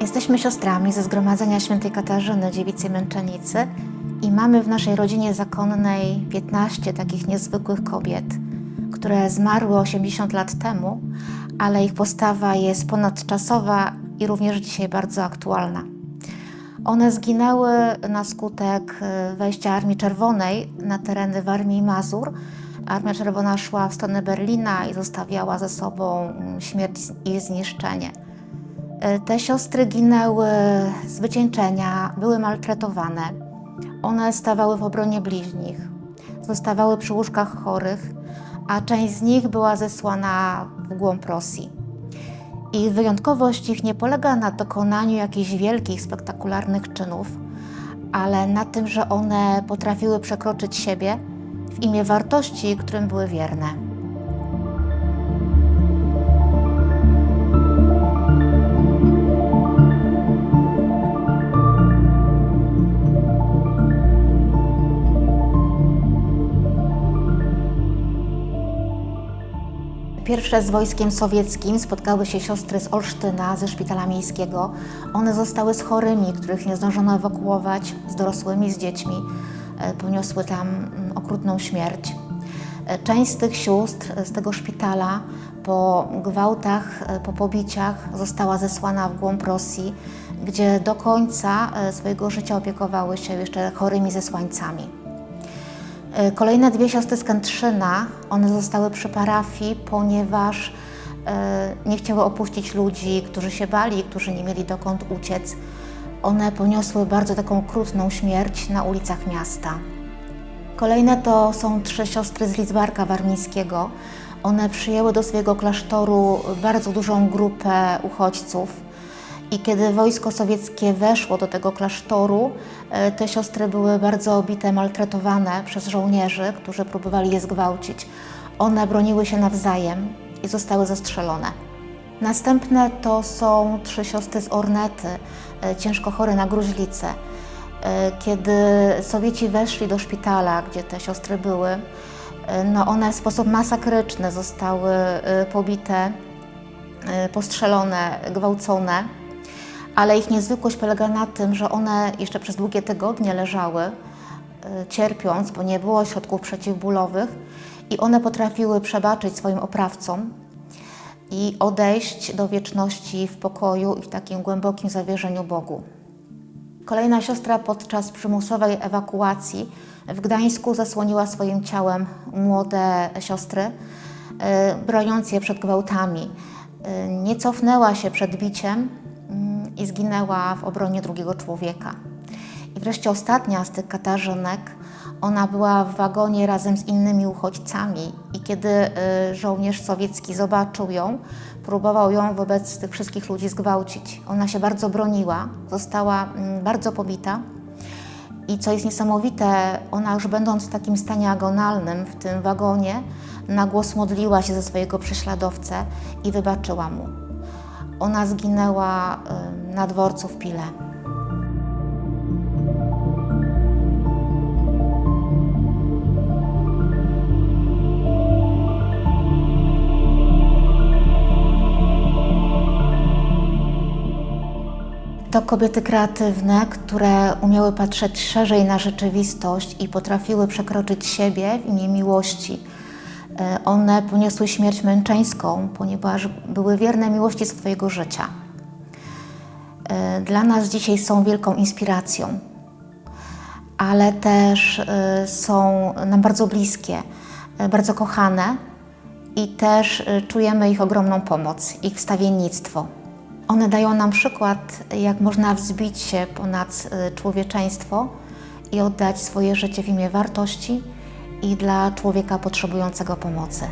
Jesteśmy siostrami ze Zgromadzenia Świętej Katarzyny, Dziewicy Męczennicy i mamy w naszej rodzinie zakonnej 15 takich niezwykłych kobiet, które zmarły 80 lat temu, ale ich postawa jest ponadczasowa i również dzisiaj bardzo aktualna. One zginęły na skutek wejścia Armii Czerwonej na tereny Warmii i Mazur. Armia Czerwona szła w stronę Berlina i zostawiała za sobą śmierć i zniszczenie. Te siostry ginęły z wycieńczenia, były maltretowane. One stawały w obronie bliźnich, zostawały przy łóżkach chorych, a część z nich była zesłana w głąb Rosji. I wyjątkowość ich nie polega na dokonaniu jakichś wielkich, spektakularnych czynów, ale na tym, że one potrafiły przekroczyć siebie w imię wartości, którym były wierne. Pierwsze z wojskiem sowieckim spotkały się siostry z Olsztyna, ze szpitala miejskiego. One zostały z chorymi, których nie zdążono ewakuować, z dorosłymi, z dziećmi. Poniosły tam okrutną śmierć. Część z tych sióstr z tego szpitala po gwałtach, po pobiciach została zesłana w głąb Rosji, gdzie do końca swojego życia opiekowały się jeszcze chorymi zesłańcami. Kolejne dwie siostry z Kętrzyna, one zostały przy parafii, ponieważ nie chciały opuścić ludzi, którzy się bali, którzy nie mieli dokąd uciec. One poniosły bardzo taką okrutną śmierć na ulicach miasta. Kolejne to są trzy siostry z Lidzbarka Warmińskiego. One przyjęły do swojego klasztoru bardzo dużą grupę uchodźców. I kiedy wojsko sowieckie weszło do tego klasztoru, te siostry były bardzo obite, maltretowane przez żołnierzy, którzy próbowali je zgwałcić. One broniły się nawzajem i zostały zastrzelone. Następne to są trzy siostry z Ornety, ciężko chore na gruźlicę. Kiedy Sowieci weszli do szpitala, gdzie te siostry były, one w sposób masakryczny zostały pobite, postrzelone, gwałcone. Ale ich niezwykłość polega na tym, że one jeszcze przez długie tygodnie leżały, cierpiąc, bo nie było środków przeciwbólowych i one potrafiły przebaczyć swoim oprawcom i odejść do wieczności w pokoju i w takim głębokim zawierzeniu Bogu. Kolejna siostra podczas przymusowej ewakuacji w Gdańsku zasłoniła swoim ciałem młode siostry, broniąc je przed gwałtami. Nie cofnęła się przed biciem i zginęła w obronie drugiego człowieka. I wreszcie ostatnia z tych Katarzynek, ona była w wagonie razem z innymi uchodźcami i kiedy żołnierz sowiecki zobaczył ją, próbował ją wobec tych wszystkich ludzi zgwałcić. Ona się bardzo broniła, została bardzo pobita i co jest niesamowite, ona już będąc w takim stanie agonalnym w tym wagonie, na głos modliła się za swojego prześladowcę i wybaczyła mu. Ona zginęła na dworcu w Pile. To kobiety kreatywne, które umiały patrzeć szerzej na rzeczywistość i potrafiły przekroczyć siebie w imię miłości. One poniosły śmierć męczeńską, ponieważ były wierne miłości swojego życia. Dla nas dzisiaj są wielką inspiracją, ale też są nam bardzo bliskie, bardzo kochane i też czujemy ich ogromną pomoc, ich wstawiennictwo. One dają nam przykład, jak można wzbić się ponad człowieczeństwo i oddać swoje życie w imię wartości i dla człowieka potrzebującego pomocy.